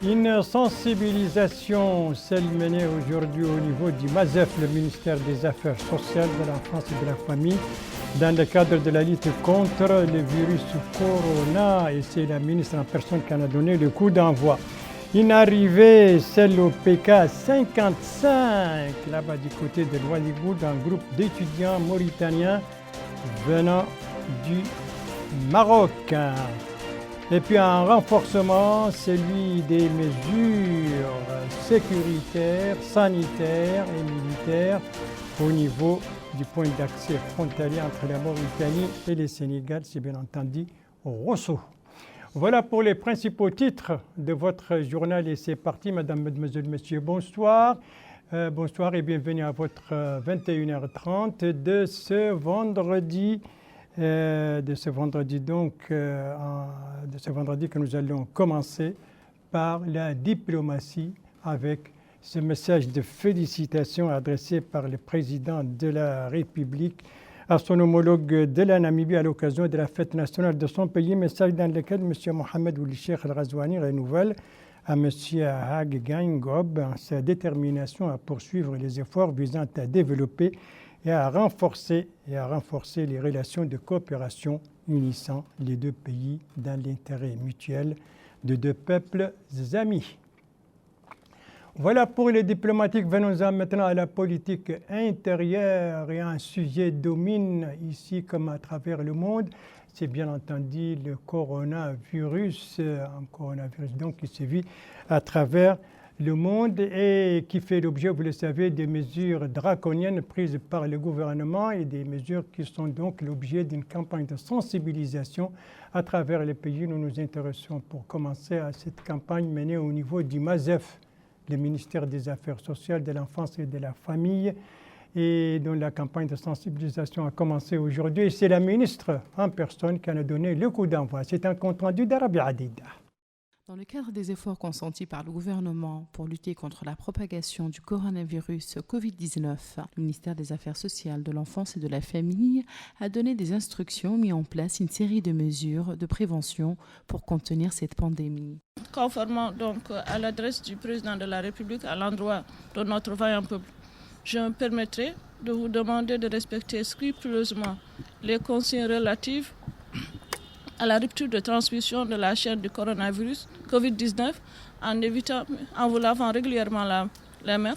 Une sensibilisation, celle menée aujourd'hui au niveau du MASEF, le ministère des Affaires sociales, de l'enfance et de la famille, dans le cadre de la lutte contre le virus Corona. Et c'est la ministre en personne qui en a donné le coup d'envoi. Une arrivée, celle au PK 55, là-bas du côté de Ouadigou, d'un groupe d'étudiants mauritaniens venant du Maroc. Et puis un renforcement, celui des mesures sécuritaires, sanitaires et militaires au niveau du point d'accès frontalier entre la Mauritanie et le Sénégal, c'est bien entendu Rosso. Voilà pour les principaux titres de votre journal et c'est parti, mesdames, mesdemoiselles, messieurs, bonsoir. Bonsoir et bienvenue à votre 21h30 de ce vendredi. De ce vendredi que nous allons commencer par la diplomatie avec ce message de félicitations adressé par le président de la République à son homologue de la Namibie à l'occasion de la fête nationale de son pays, message dans lequel M. Mohamed Ould Cheikh El Ghazouani renouvelle à M. Hage Geingob sa détermination à poursuivre les efforts visant à développer et à renforcer les relations de coopération unissant les deux pays dans l'intérêt mutuel de deux peuples amis. Voilà pour les diplomatiques. Venons-en maintenant à la politique intérieure et un sujet domine ici comme à travers le monde. C'est bien entendu le coronavirus, un coronavirus donc qui se vit à travers le monde et qui fait l'objet, vous le savez, des mesures draconiennes prises par le gouvernement et des mesures qui sont donc l'objet d'une campagne de sensibilisation à travers les pays. Nous nous intéressons pour commencer à cette campagne menée au niveau du MASEF, le ministère des Affaires sociales, de l'enfance et de la famille, et dont la campagne de sensibilisation a commencé aujourd'hui. Et c'est la ministre en personne qui en a donné le coup d'envoi. C'est un compte-rendu d'Arabie Adida. Dans le cadre des efforts consentis par le gouvernement pour lutter contre la propagation du coronavirus Covid-19, le ministère des Affaires sociales, de l'enfance et de la famille a donné des instructions, mis en place une série de mesures de prévention pour contenir cette pandémie. Conformément donc à l'adresse du président de la République à l'endroit de notre vaillant peuple, je me permettrai de vous demander de respecter scrupuleusement les consignes relatives à la rupture de transmission de la chaîne du coronavirus Covid-19 en vous lavant régulièrement la main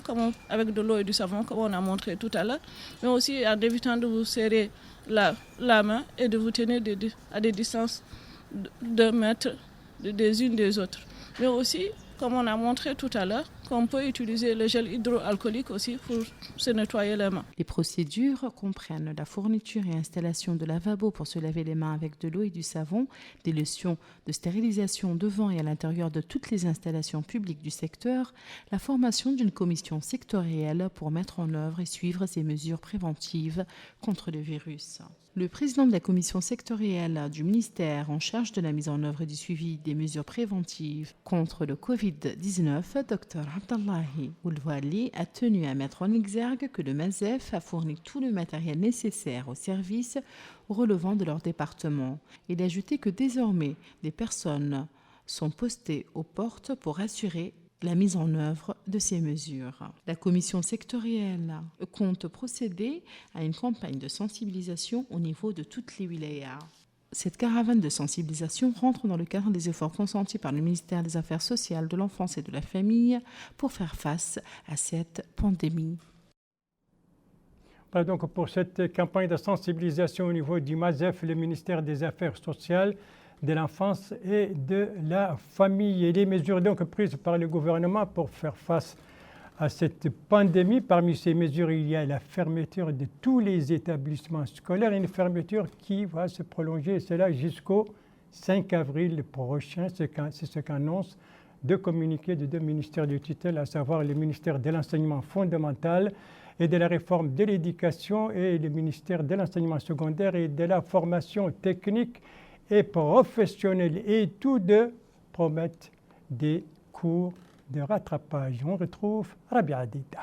avec de l'eau et du savon comme on a montré tout à l'heure, mais aussi en évitant de vous serrer la main et de vous tenir à des distances de 2 mètres des unes des autres. Mais aussi, comme on a montré tout à l'heure, qu'on peut utiliser le gel hydroalcoolique aussi pour se nettoyer les mains. Les procédures comprennent la fourniture et installation de lavabo pour se laver les mains avec de l'eau et du savon, des lotions de stérilisation devant et à l'intérieur de toutes les installations publiques du secteur, la formation d'une commission sectorielle pour mettre en œuvre et suivre ces mesures préventives contre le virus. Le président de la commission sectorielle du ministère en charge de la mise en œuvre et du suivi des mesures préventives contre le Covid-19, Dr Abdallahi Ould Wali, a tenu à mettre en exergue que le MASEF a fourni tout le matériel nécessaire aux services relevant de leur département. Il a ajouté que désormais, des personnes sont postées aux portes pour assurer la mise en œuvre de ces mesures. La commission sectorielle compte procéder à une campagne de sensibilisation au niveau de toutes les wilayas. Cette caravane de sensibilisation rentre dans le cadre des efforts consentis par le ministère des Affaires sociales, de l'enfance et de la famille pour faire face à cette pandémie. Voilà donc pour cette campagne de sensibilisation au niveau du MASEF, le ministère des Affaires sociales, de l'enfance et de la famille. Et les mesures donc prises par le gouvernement pour faire face à cette pandémie. Parmi ces mesures, il y a la fermeture de tous les établissements scolaires, une fermeture qui va se prolonger, cela jusqu'au 5 avril prochain. C'est ce qu'annonce deux communiqués de deux ministères de tutelle, à savoir le ministère de l'enseignement fondamental et de la réforme de l'éducation et le ministère de l'enseignement secondaire et de la formation technique et professionnels, et tous deux promettent des cours de rattrapage. On retrouve Rabia Adida.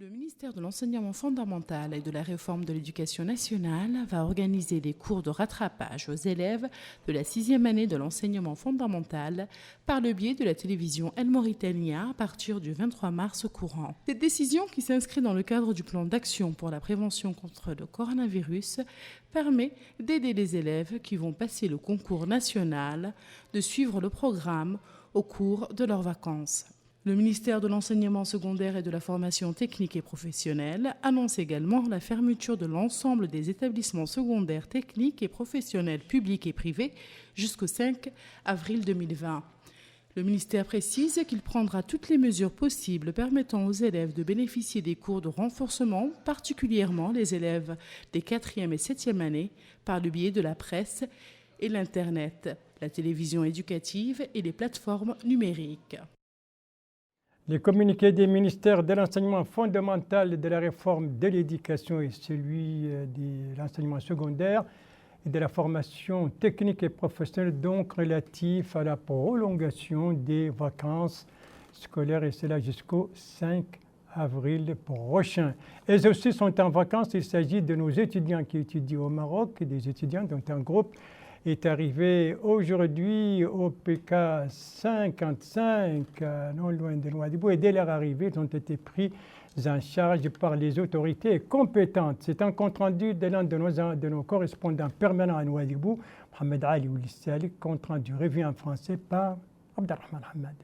Le ministère de l'Enseignement fondamental et de la Réforme de l'Éducation nationale va organiser des cours de rattrapage aux élèves de la 6e année de l'enseignement fondamental par le biais de la télévision El Mauritania à partir du 23 mars courant. Cette décision, qui s'inscrit dans le cadre du plan d'action pour la prévention contre le coronavirus, permet d'aider les élèves qui vont passer le concours national de suivre le programme au cours de leurs vacances. Le ministère de l'Enseignement secondaire et de la formation technique et professionnelle annonce également la fermeture de l'ensemble des établissements secondaires techniques et professionnels publics et privés jusqu'au 5 avril 2020. Le ministère précise qu'il prendra toutes les mesures possibles permettant aux élèves de bénéficier des cours de renforcement, particulièrement les élèves des 4e et 7e années, par le biais de la presse et l'Internet, la télévision éducative et les plateformes numériques. Les communiqués des ministères de l'enseignement fondamental et de la réforme de l'éducation et celui de l'enseignement secondaire et de la formation technique et professionnelle, donc relatifs à la prolongation des vacances scolaires, et cela jusqu'au 5 avril prochain. Elles aussi sont en vacances. Il s'agit de nos étudiants qui étudient au Maroc, des étudiants dont un groupe est arrivé aujourd'hui au PK 55, non loin de Nouadhibou, et dès leur arrivée, ils ont été pris en charge par les autorités compétentes. C'est un compte-rendu de l'un de nos correspondants permanents à Nouadhibou, Mohamed Ali Oulissalik, compte-rendu revu en français par Abdelrahman Hamad.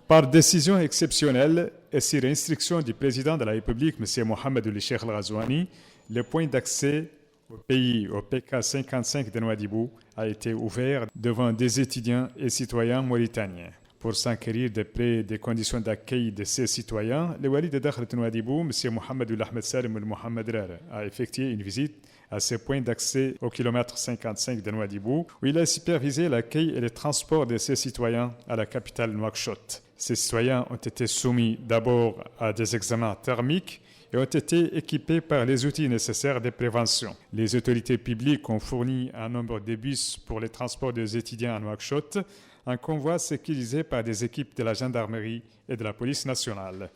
Par décision exceptionnelle et sur instruction du président de la République, M. Mohamed Ould Cheikh Al Ghazouani, le point d'accès au pays, au PK 55 de Nouadhibou, a été ouvert devant des étudiants et citoyens mauritaniens. Pour s'enquérir de près des conditions d'accueil de ces citoyens, le wali de Dakhla de Nouadhibou, M. Mohamed Ould Ahmed Salim Ould Mohamed Rare, a effectué une visite à ce point d'accès au kilomètre 55 de Nouadhibou, où il a supervisé l'accueil et le transport de ces citoyens à la capitale Nouakchott. Ces citoyens ont été soumis d'abord à des examens thermiques et ont été équipés par les outils nécessaires de prévention. Les autorités publiques ont fourni un nombre de bus pour le transport des étudiants à Nouakchott, un convoi sécurisé par des équipes de la gendarmerie et de la police nationale.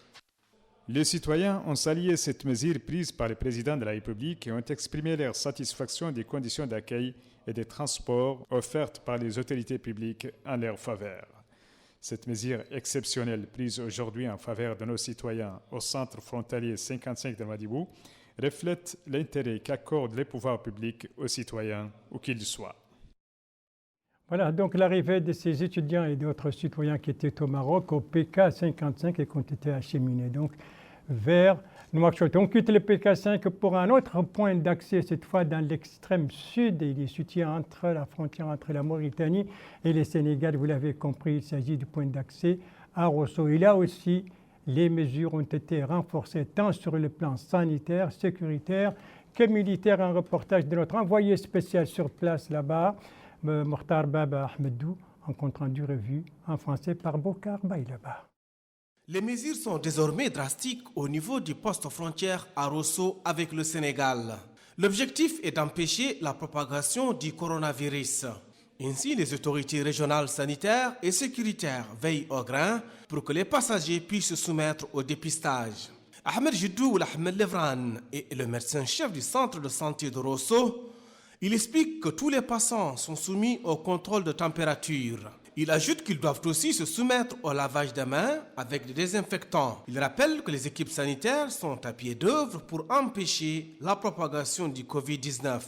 Les citoyens ont salué cette mesure prise par le président de la République et ont exprimé leur satisfaction des conditions d'accueil et de transport offertes par les autorités publiques en leur faveur. Cette mesure exceptionnelle prise aujourd'hui en faveur de nos citoyens au centre frontalier 55 de Nouadhibou reflète l'intérêt qu'accordent les pouvoirs publics aux citoyens, où qu'ils soient. Voilà donc l'arrivée de ces étudiants et d'autres citoyens qui étaient au Maroc au PK 55 et qui ont été acheminés donc vers Nouakchott. On quitte le PK 5 pour un autre point d'accès, cette fois dans l'extrême sud. Il est situé entre la frontière entre la Mauritanie et le Sénégal. Vous l'avez compris, il s'agit du point d'accès à Rosso. Et là aussi, les mesures ont été renforcées tant sur le plan sanitaire, sécuritaire que militaire. Un reportage de notre envoyé spécial sur place là-bas, Mokhtar Baba Ahmedou, en compte rendu revu en français par Bokar Baïlaba. Les mesures sont désormais drastiques au niveau du poste frontière à Rosso avec le Sénégal. L'objectif est d'empêcher la propagation du coronavirus. Ainsi, les autorités régionales sanitaires et sécuritaires veillent au grain pour que les passagers puissent se soumettre au dépistage. Ahmed Jiddou Ahmed Levran est le médecin-chef du centre de santé de Rosso. Il explique que tous les passants sont soumis au contrôle de température. Il ajoute qu'ils doivent aussi se soumettre au lavage des mains avec des désinfectants. Il rappelle que les équipes sanitaires sont à pied d'œuvre pour empêcher la propagation du Covid-19.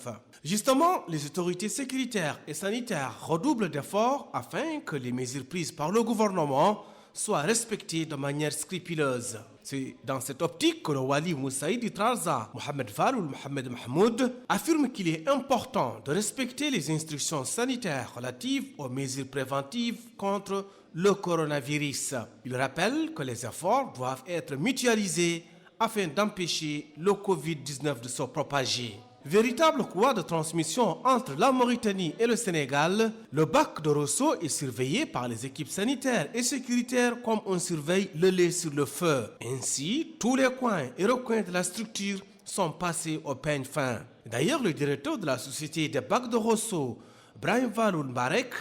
Justement, les autorités sécuritaires et sanitaires redoublent d'efforts afin que les mesures prises par le gouvernement soient respectées de manière scrupuleuse. C'est dans cette optique que le Wali Moussaïdi Trarza, Mohamed Fall ou Mohamed Mahmoud, affirme qu'il est important de respecter les instructions sanitaires relatives aux mesures préventives contre le coronavirus. Il rappelle que les efforts doivent être mutualisés afin d'empêcher le Covid-19 de se propager. Véritable couloir de transmission entre la Mauritanie et le Sénégal, le bac de Rosso est surveillé par les équipes sanitaires et sécuritaires comme on surveille le lait sur le feu. Ainsi, tous les coins et recoins de la structure sont passés au peigne fin. D'ailleurs, le directeur de la société des bacs de Rosso, Brahim Valoul Mbarek,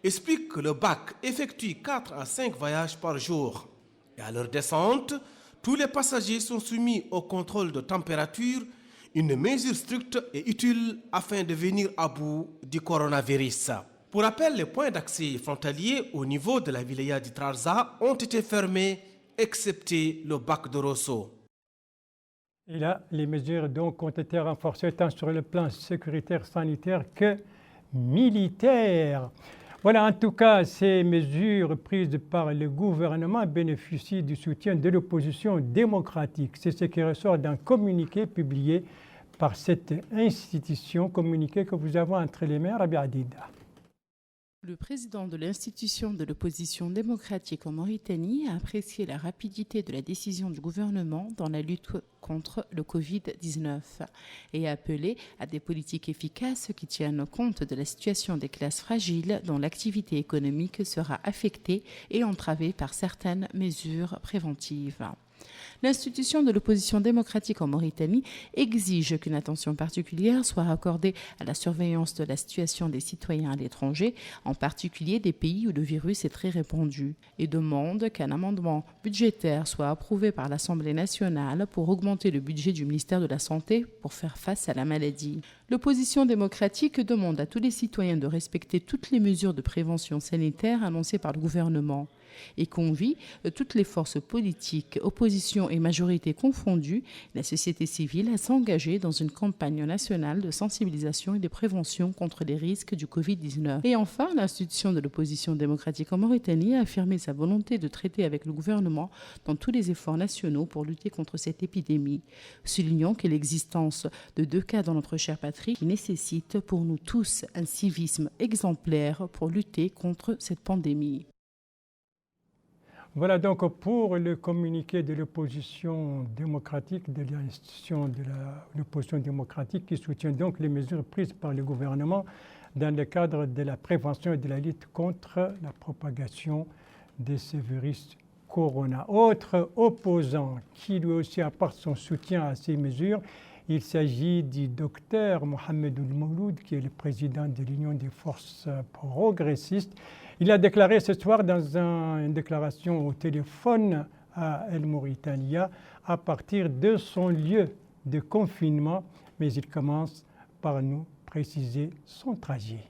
explique que le bac effectue 4 à 5 voyages par jour. Et à leur descente, Tous les passagers sont soumis au contrôle de température, une mesure stricte et utile afin de venir à bout du coronavirus. Pour rappel, les points d'accès frontaliers au niveau de la wilaya du Trarza ont été fermés, excepté le bac de Rosso. Et là, les mesures donc ont été renforcées tant sur le plan sécuritaire, sanitaire que militaire. Voilà, en tout cas, ces mesures prises par le gouvernement bénéficient du soutien de l'opposition démocratique. C'est ce qui ressort d'un communiqué publié par cette institution, communiqué que vous avez entre les mains, Rabi Adida. Le président de l'institution de l'opposition démocratique en Mauritanie a apprécié la rapidité de la décision du gouvernement dans la lutte contre le Covid-19 et a appelé à des politiques efficaces qui tiennent compte de la situation des classes fragiles dont l'activité économique sera affectée et entravée par certaines mesures préventives. L'institution de l'opposition démocratique en Mauritanie exige qu'une attention particulière soit accordée à la surveillance de la situation des citoyens à l'étranger, en particulier des pays où le virus est très répandu, et demande qu'un amendement budgétaire soit approuvé par l'Assemblée nationale pour augmenter le budget du ministère de la Santé pour faire face à la maladie. L'opposition démocratique demande à tous les citoyens de respecter toutes les mesures de prévention sanitaire annoncées par le gouvernement et convie toutes les forces politiques, opposition et majorité confondues, la société civile à s'engager dans une campagne nationale de sensibilisation et de prévention contre les risques du Covid-19. Et enfin, l'institution de l'opposition démocratique en Mauritanie a affirmé sa volonté de traiter avec le gouvernement dans tous les efforts nationaux pour lutter contre cette épidémie, soulignant que l'existence de 2 cas dans notre chère patrie qui nécessite pour nous tous un civisme exemplaire pour lutter contre cette pandémie. Voilà donc pour le communiqué de l'opposition démocratique, de l'institution de l'opposition démocratique qui soutient donc les mesures prises par le gouvernement dans le cadre de la prévention et de la lutte contre la propagation de ce virus corona. Autre opposant qui lui aussi apporte son soutien à ces mesures, il s'agit du docteur Mohamed Ould-Mouloud, qui est le président de l'Union des forces progressistes. Il a déclaré ce soir dans une déclaration au téléphone à El Mauritania à partir de son lieu de confinement, mais il commence par nous préciser son trajet.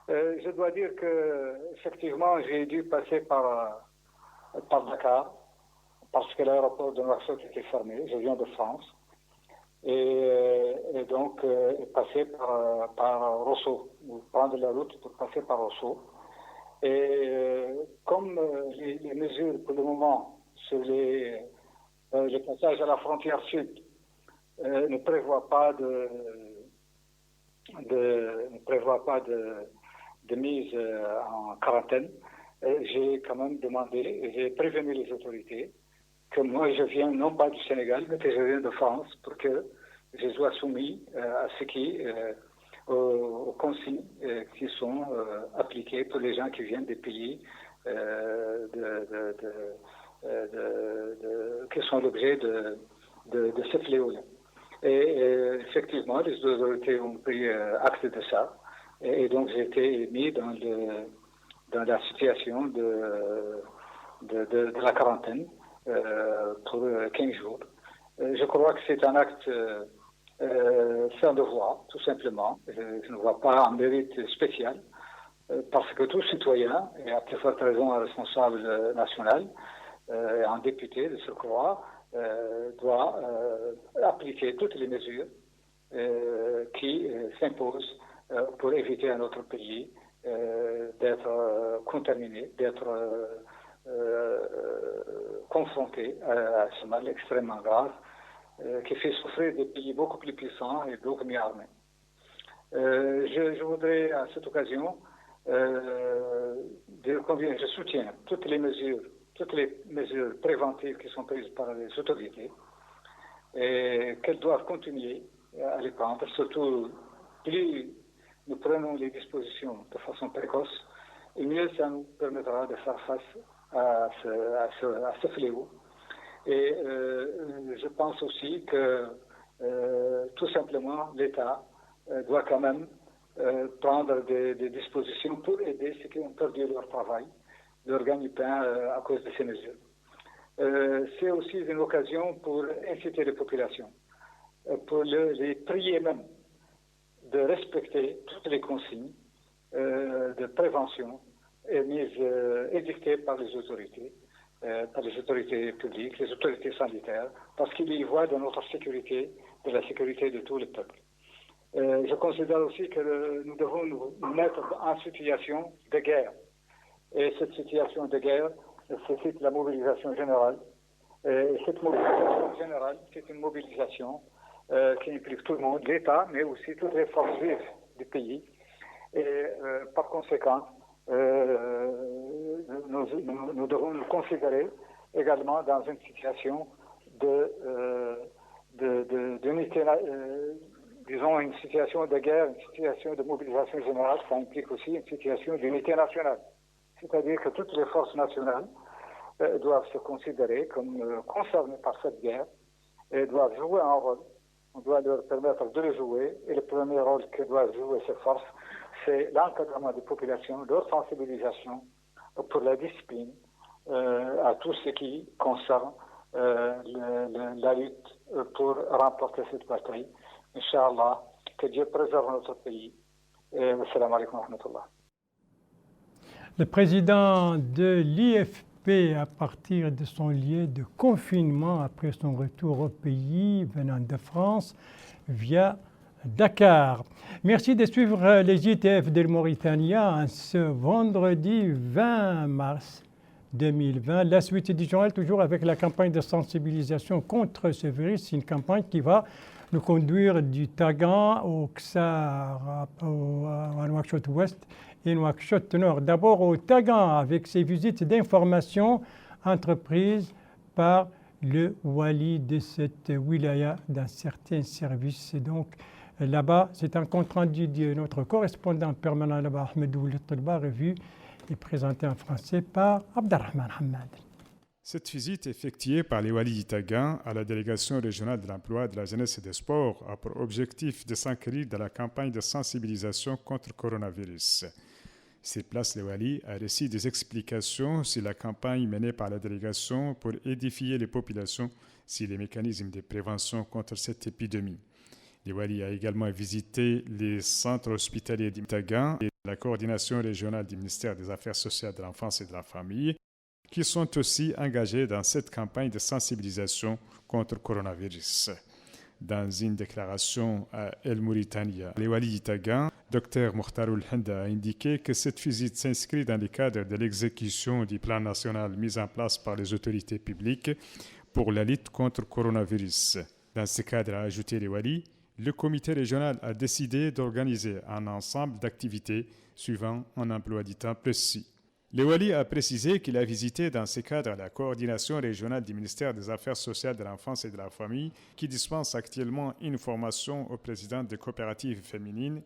Je dois dire que effectivement j'ai dû passer par Dakar parce que l'aéroport de Nouakchott était fermé. Je viens de France et donc passer par Rosso, prendre la route pour passer par Rosso. Et comme les mesures pour le moment sur les passages à la frontière sud ne prévoient pas de mise en quarantaine, j'ai quand même demandé, j'ai prévenu les autorités que moi je viens non pas du Sénégal, mais que je viens de France pour que je sois soumis à ce qui, aux consignes qui sont appliquées pour les gens qui viennent des pays qui sont l'objet de ce fléau-là. Et effectivement, les autorités ont pris acte de ça. Et donc j'ai été mis dans la situation de la quarantaine pour 15 jours. Je crois que c'est un acte sans devoir, tout simplement. Je ne vois pas un mérite spécial, parce que tout citoyen, et à plus forte raison un responsable national, un député de surcroît, doit appliquer toutes les mesures qui s'imposent pour éviter à notre pays d'être contaminé, d'être confronté à ce mal extrêmement grave qui fait souffrir des pays beaucoup plus puissants et beaucoup mieux armés. Je voudrais à cette occasion dire combien je soutiens toutes les mesures préventives qui sont prises par les autorités et qu'elles doivent continuer à les prendre, surtout plus nous prenons les dispositions de façon précoce, et mieux ça nous permettra de faire face à ce fléau. Et je pense aussi que tout simplement l'État doit quand même prendre des dispositions pour aider ceux qui ont perdu leur travail, leur gagne-pain à cause de ces mesures. c'est aussi une occasion pour inciter les populations, pour les prier même de respecter toutes les consignes de prévention édictées par les autorités publiques, les autorités sanitaires, parce qu'ils y voient de notre sécurité, de la sécurité de tout le peuple. Je considère aussi que nous devons nous mettre en situation de guerre. Et cette situation de guerre nécessite la mobilisation générale. Et cette mobilisation générale, c'est une mobilisation qui implique tout le monde, l'État, mais aussi toutes les forces vives du pays. Et par conséquent, nous devons nous considérer également dans une situation d'unité, disons une situation de guerre, une situation de mobilisation générale, ça implique aussi une situation d'unité nationale. C'est-à-dire que toutes les forces nationales doivent se considérer comme concernées par cette guerre et doivent jouer un rôle. On doit leur permettre de le jouer. Et le premier rôle que doivent jouer ces forces, c'est l'encadrement des populations, leur sensibilisation pour la discipline à tout ce qui concerne la lutte pour remporter cette bataille. Inch'Allah, que Dieu préserve notre pays. Assalamu alaikum wa rahmatullah. Le président de l'IFP, à partir de son lieu de confinement après son retour au pays venant de France, via Dakar. Merci de suivre les ITF de Mauritania ce vendredi 20 mars 2020. La suite du journal, toujours avec la campagne de sensibilisation contre ce virus. C'est une campagne qui va nous conduire du Tagan au Ksar, à Nouakchott-Ouest et Nouakchott-Nord. D'abord au Tagan, avec ses visites d'information entreprises par le wali de cette wilaya dans certains services. Et donc là-bas, c'est un compte rendu de notre correspondant permanent là-bas, Ahmedou Littlba, revu et présenté en français par Abdelrahman Hamad. Cette visite effectuée par les walis d'Itagan à la délégation régionale de l'emploi, de la jeunesse et des sports a pour objectif de s'inscrire dans la campagne de sensibilisation contre le coronavirus. Sur place, les walis a reçu des explications sur la campagne menée par la délégation pour édifier les populations sur les mécanismes de prévention contre cette épidémie. Les walis a également visité les centres hospitaliers d'Itagan et la coordination régionale du ministère des Affaires sociales de l'enfance et de la famille, qui sont aussi engagés dans cette campagne de sensibilisation contre le coronavirus. Dans une déclaration à El Mauritania, les walis d'Itagan, Dr Mokhtarul Henda a indiqué que cette visite s'inscrit dans le cadre de l'exécution du plan national mis en place par les autorités publiques pour la lutte contre le coronavirus. Dans ce cadre, a ajouté les walis, le comité régional a décidé d'organiser un ensemble d'activités suivant un emploi du temps précis. Le wali a précisé qu'il a visité dans ce cadre la coordination régionale du ministère des Affaires sociales de l'enfance et de la famille qui dispense actuellement une formation aux présidents de coopératives féminines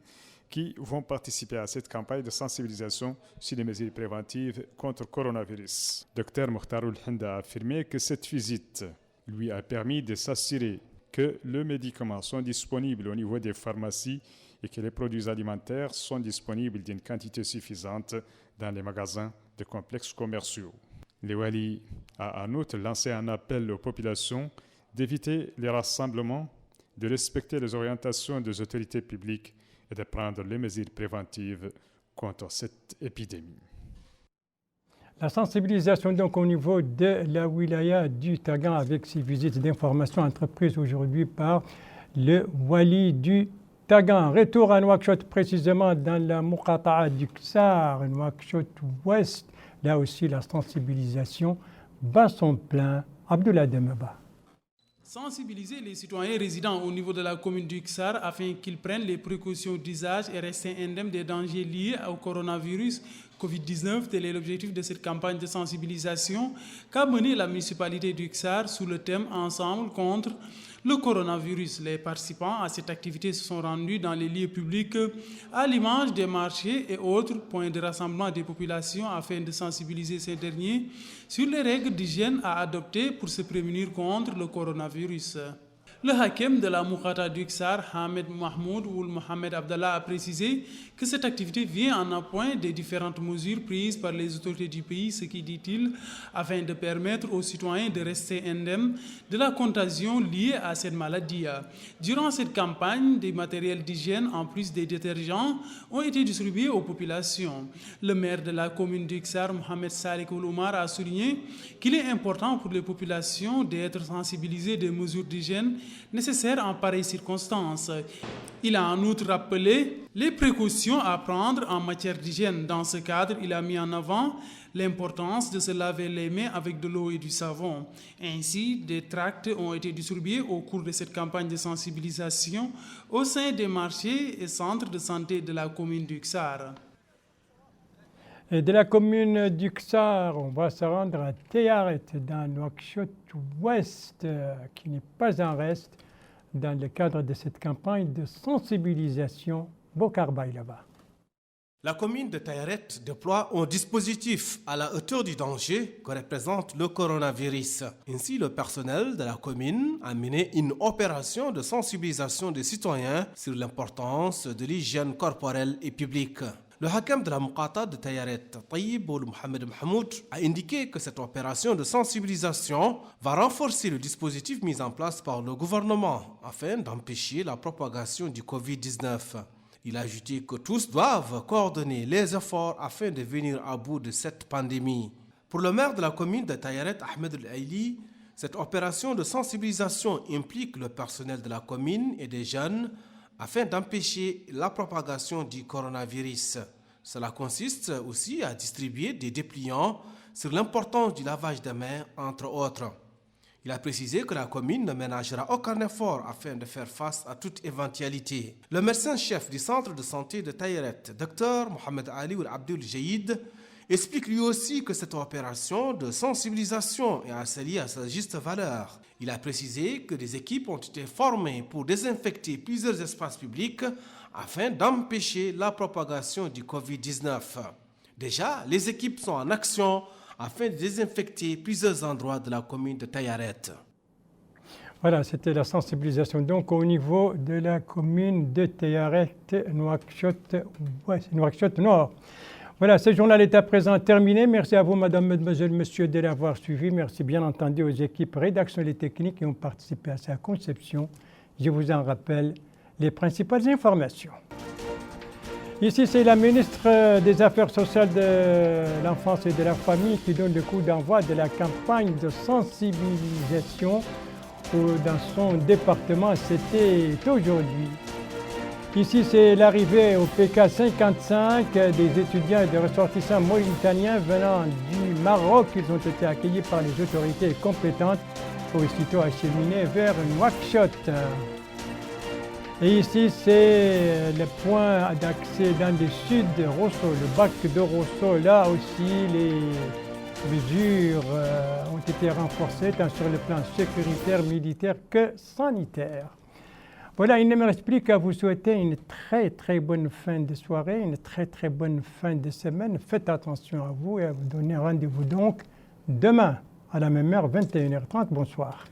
qui vont participer à cette campagne de sensibilisation sur les mesures préventives contre le coronavirus. Dr Mokhtarul Henda a affirmé que cette visite lui a permis de s'assurer que les médicaments sont disponibles au niveau des pharmacies et que les produits alimentaires sont disponibles d'une quantité suffisante dans les magasins de complexes commerciaux. Le wali a en outre lancé un appel aux populations d'éviter les rassemblements, de respecter les orientations des autorités publiques et de prendre les mesures préventives contre cette épidémie. La sensibilisation donc au niveau de la wilaya du Tagan avec ses visites d'information entreprises aujourd'hui par le wali du Tagan. Retour à Nouakchott, précisément dans la Muqata'a du Ksar, Nouakchott-Ouest. Là aussi, la sensibilisation bat son plein. Abdoulaye Demeba. Sensibiliser les citoyens résidents au niveau de la commune du Ksar afin qu'ils prennent les précautions d'usage et restent indemnes des dangers liés au coronavirus Covid-19, tel est l'objectif de cette campagne de sensibilisation qu'a menée la municipalité du Ksar sous le thème « Ensemble contre le coronavirus ». Les participants à cette activité se sont rendus dans les lieux publics à l'image des marchés et autres points de rassemblement des populations afin de sensibiliser ces derniers sur les règles d'hygiène à adopter pour se prémunir contre le coronavirus. Le hakem de la Muqata du Ksar, Ahmed Mahmoud Ould Mohamed Abdallah, a précisé que cette activité vient en appoint des différentes mesures prises par les autorités du pays, ce qui, dit-il, afin de permettre aux citoyens de rester indemnes de la contagion liée à cette maladie. Durant cette campagne, des matériels d'hygiène, en plus des détergents, ont été distribués aux populations. Le maire de la commune du Ksar, Mohamed Salik Ould Oumar, a souligné qu'il est important pour les populations d'être sensibilisées des mesures d'hygiène nécessaires en pareilles circonstances. Il a en outre rappelé les précautions à prendre en matière d'hygiène. Dans ce cadre, il a mis en avant l'importance de se laver les mains avec de l'eau et du savon. Ainsi, des tracts ont été distribués au cours de cette campagne de sensibilisation au sein des marchés et centres de santé de la commune du Ksar. Et de la commune du Ksar, on va se rendre à Tayaret, dans Nouakchott-Ouest, qui n'est pas en reste dans le cadre de cette campagne de sensibilisation. Bokar Baïlaba. La commune de Tayaret déploie un dispositif à la hauteur du danger que représente le coronavirus. Ainsi, le personnel de la commune a mené une opération de sensibilisation des citoyens sur l'importance de l'hygiène corporelle et publique. Le hakem de la Muqata de Tayaret, Tayyib Ould Mohamed Mahmoud, a indiqué que cette opération de sensibilisation va renforcer le dispositif mis en place par le gouvernement afin d'empêcher la propagation du Covid-19. Il a ajouté que tous doivent coordonner les efforts afin de venir à bout de cette pandémie. Pour le maire de la commune de Tayaret, Ahmed El-Aili, cette opération de sensibilisation implique le personnel de la commune et des jeunes afin d'empêcher la propagation du coronavirus. Cela consiste aussi à distribuer des dépliants sur l'importance du lavage des mains, entre autres. Il a précisé que la commune ne ménagera aucun effort afin de faire face à toute éventualité. Le médecin-chef du centre de santé de Tayaret, Dr Mohamed Ali Ould Abdul Jaïd, explique lui aussi que cette opération de sensibilisation est assaillie à sa juste valeur. Il a précisé que des équipes ont été formées pour désinfecter plusieurs espaces publics afin d'empêcher la propagation du Covid-19. Déjà, les équipes sont en action afin de désinfecter plusieurs endroits de la commune de Tayaret. Voilà, c'était la sensibilisation donc au niveau de la commune de Tayaret, Nouakchott Nord. Voilà, ce journal est à présent terminé. Merci à vous, madame, mademoiselle, monsieur, de l'avoir suivi. Merci bien entendu aux équipes rédactionnelles et techniques qui ont participé à sa conception. Je vous en rappelle les principales informations. Ici, c'est la ministre des Affaires sociales, de l'enfance et de la famille qui donne le coup d'envoi de la campagne de sensibilisation dans son département. C'était aujourd'hui. Ici, c'est l'arrivée au PK 55 des étudiants et des ressortissants mauritaniens venant du Maroc. Ils ont été accueillis par les autorités compétentes pour aussitôt acheminer vers Nouakchott. Et ici, c'est le point d'accès dans le sud de Rosso, le bac de Rosso. Là aussi, les mesures ont été renforcées tant sur le plan sécuritaire, militaire que sanitaire. Voilà, il ne me reste plus qu'à vous souhaiter une très bonne fin de soirée, une très bonne fin de semaine. Faites attention à vous et à vous donner rendez-vous donc demain à la même heure, 21h30. Bonsoir.